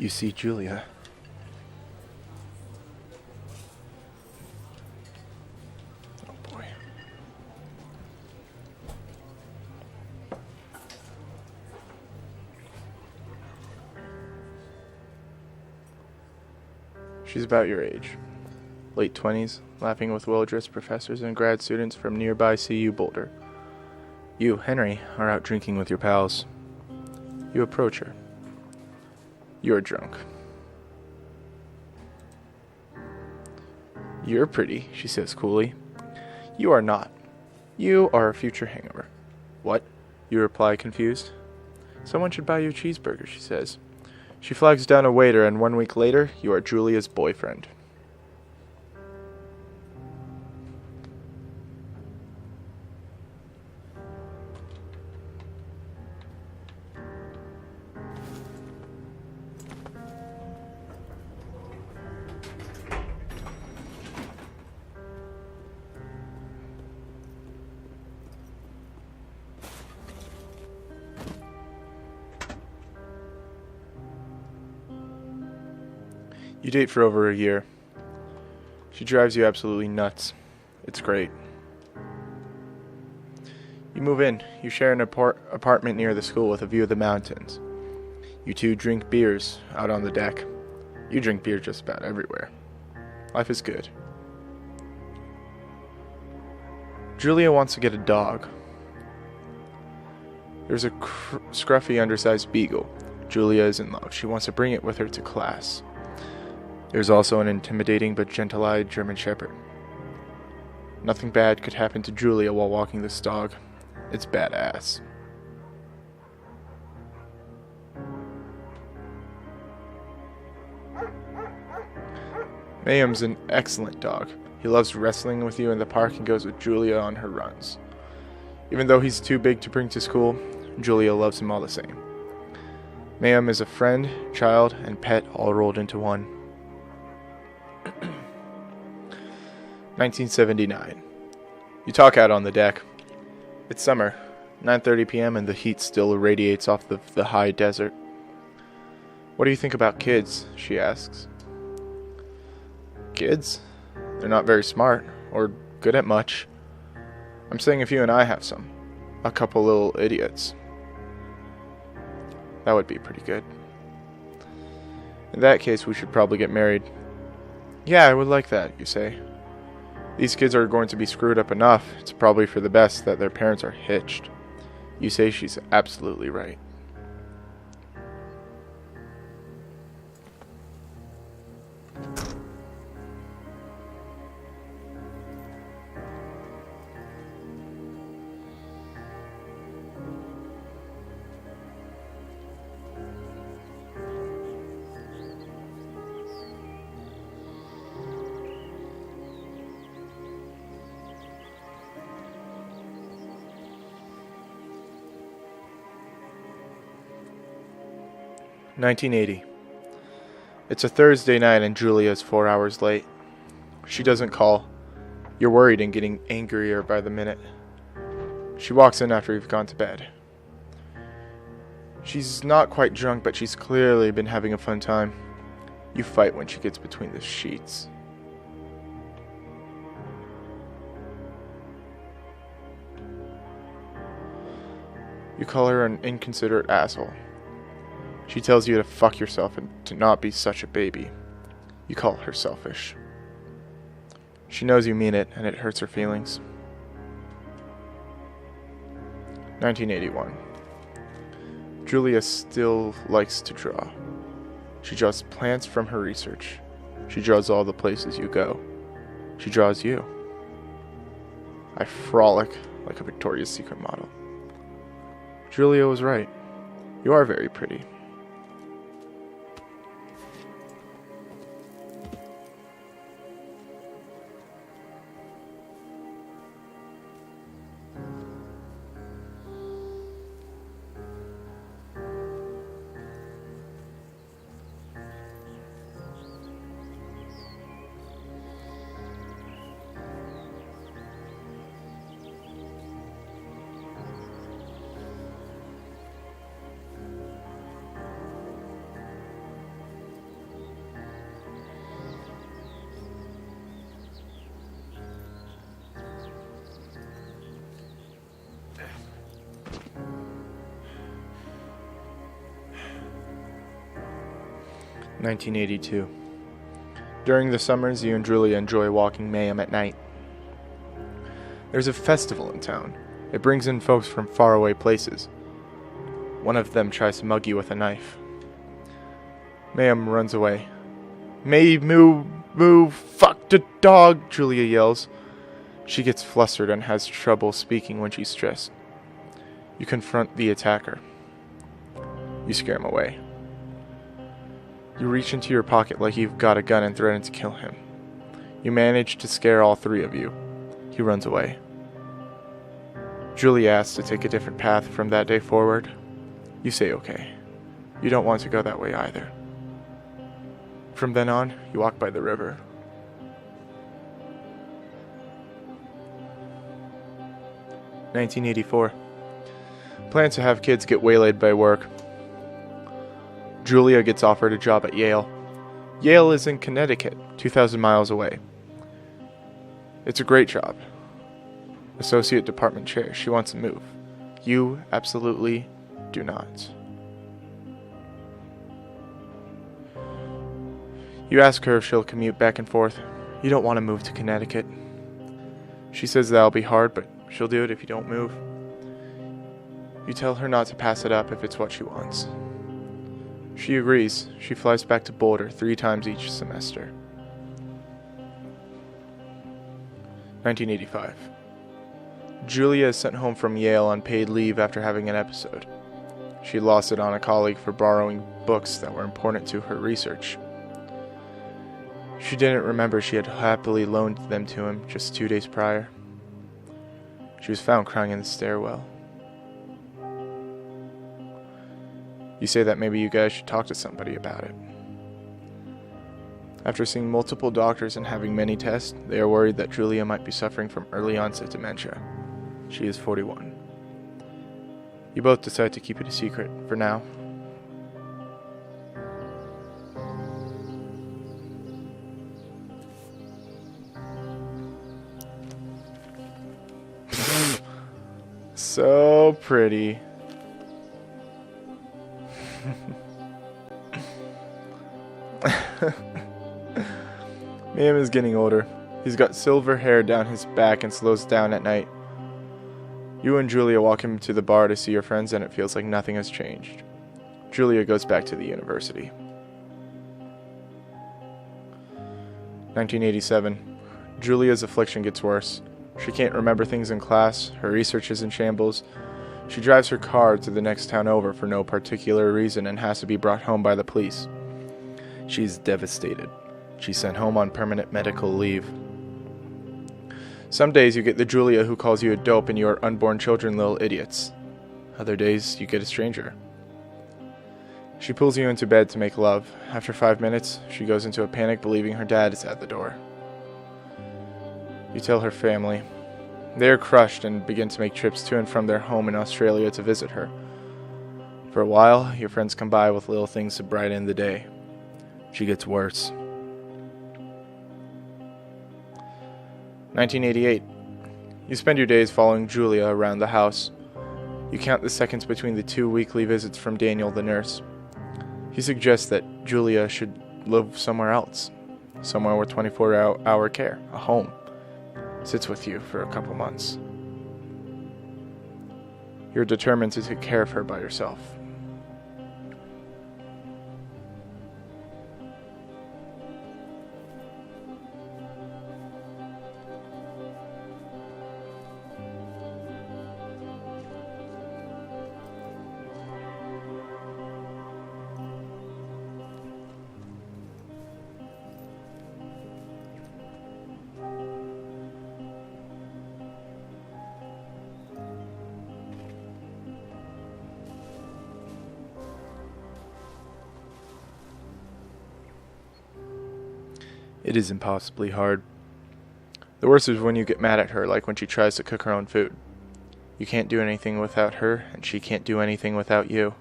You see Julia. Oh boy. She's about your age. Late 20s, laughing with well-dressed professors and grad students from nearby CU Boulder. You, Henry, are out drinking with your pals. You approach her. You're drunk. You're pretty, she says coolly. You are not. You are a future hangover. What? You reply, confused. Someone should buy you a cheeseburger, she says. She flags down a waiter, and 1 week later, you are Julia's boyfriend. You date for over a year. She drives you absolutely nuts. It's great. You move in. You share an apartment near the school with a view of the mountains. You two drink beers out on the deck. You drink beer just about everywhere. Life is good. Julia wants to get a dog. There's a scruffy, undersized beagle. Julia is in love. She wants to bring it with her to class. There's also an intimidating but gentle-eyed German Shepherd. Nothing bad could happen to Julia while walking this dog. It's badass. Mayhem's an excellent dog. He loves wrestling with you in the park and goes with Julia on her runs. Even though he's too big to bring to school, Julia loves him all the same. Mayhem is a friend, child, and pet all rolled into one. 1979. You talk out on the deck. It's summer, 9:30 p.m. and the heat still irradiates off the high desert. What do you think about kids? She asks. Kids? They're not very smart, or good at much. I'm saying if you and I have some. A couple little idiots. That would be pretty good. In that case, we should probably get married. Yeah, I would like that, you say. These kids are going to be screwed up enough. It's probably for the best that their parents are hitched. You say she's absolutely right. "1980. It's a Thursday night and Julia is 4 hours late. She doesn't call. You're worried and getting angrier by the minute. She walks in after you've gone to bed. She's not quite drunk, but she's clearly been having a fun time. You fight when she gets between the sheets. You call her an inconsiderate asshole. She tells you to fuck yourself and to not be such a baby. You call her selfish. She knows you mean it, and it hurts her feelings. 1981. Julia still likes to draw. She draws plants from her research. She draws all the places you go. She draws you. I frolic like a Victoria's Secret model. Julia was right. You are very pretty. 1982. During the summers, you and Julia enjoy walking Mayhem at night. There's a festival in town. It brings in folks from faraway places. One of them tries to mug you with a knife. Mayhem runs away. "May move, fuck the dog," Julia yells. She gets flustered and has trouble speaking when she's stressed. You confront the attacker. You scare him away. You reach into your pocket like you've got a gun and threaten to kill him. You manage to scare all three of you. He runs away. Julia asks to take a different path from that day forward. You say okay. You don't want to go that way either. From then on, you walk by the river. (1984). Plan to have kids get waylaid by work. Julia gets offered a job at Yale. Yale is in Connecticut, 2,000 miles away. It's a great job. Associate department chair. She wants to move. You absolutely do not. You ask her if she'll commute back and forth. You don't want to move to Connecticut. She says that'll be hard, but she'll do it if you don't move. You tell her not to pass it up if it's what she wants. She agrees. She flies back to Boulder 3 times each semester. 1985. Julia is sent home from Yale on paid leave after having an episode. She lost it on a colleague for borrowing books that were important to her research. She didn't remember she had happily loaned them to him just 2 days prior. She was found crying in the stairwell. You say that maybe you guys should talk to somebody about it. After seeing multiple doctors and having many tests, they are worried that Julia might be suffering from early onset dementia. She is 41. You both decide to keep it a secret for now. So pretty. Mayhem is getting older. He's got silver hair down his back and slows down at night. You and Julia walk him to the bar to see your friends, and it feels like nothing has changed. Julia goes back to the university. 1987. Julia's affliction gets worse. She can't remember things in class. Her research is in shambles. She drives her car to the next town over for no particular reason and has to be brought home by the police. She's devastated. She's sent home on permanent medical leave. Some days you get the Julia who calls you a dope and your unborn children little idiots. Other days you get a stranger. She pulls you into bed to make love. After 5 minutes, she goes into a panic believing her dad is at the door. You tell her family. They are crushed and begin to make trips to and from their home in Australia to visit her. For a while, your friends come by with little things to brighten the day. She gets worse. 1988. You spend your days following Julia around the house. You count the seconds between the 2 weekly visits from Daniel the nurse. He suggests that Julia should live somewhere else. Somewhere with 24-hour care. A home. Sits with you for a couple months. You're determined to take care of her by yourself. It is impossibly hard. The worst is when you get mad at her, like when she tries to cook her own food. You can't do anything without her, and she can't do anything without you.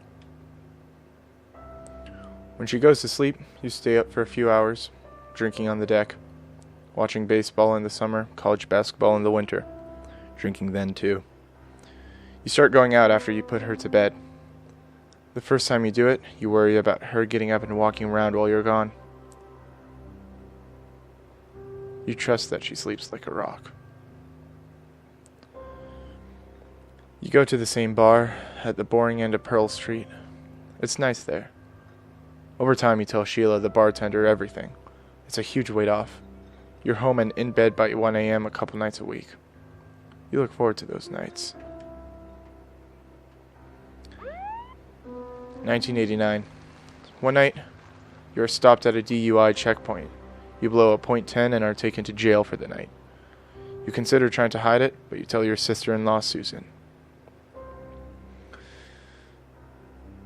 When she goes to sleep, you stay up for a few hours, drinking on the deck, watching baseball in the summer, college basketball in the winter, drinking then too. You start going out after you put her to bed. The first time you do it, you worry about her getting up and walking around while you're gone. You trust that she sleeps like a rock. You go to the same bar at the boring end of Pearl Street. It's nice there. Over time, you tell Sheila, the bartender, everything. It's a huge weight off. You're home and in bed by 1 a.m. a couple nights a week. You look forward to those nights. 1989. One night, you are stopped at a DUI checkpoint. You blow a .10 and are taken to jail for the night. You consider trying to hide it, but you tell your sister-in-law, Susan.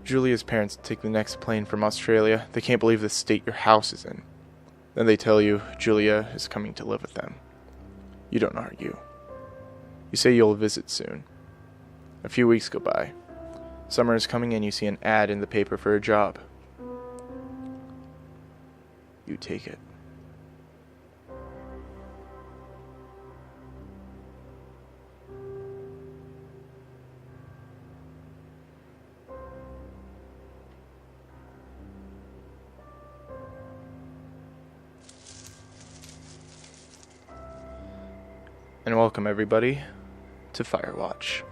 Julia's parents take the next plane from Australia. They can't believe the state your house is in. Then they tell you Julia is coming to live with them. You don't argue. You say you'll visit soon. A few weeks go by. Summer is coming and you see an ad in the paper for a job. You take it. And welcome everybody to Firewatch.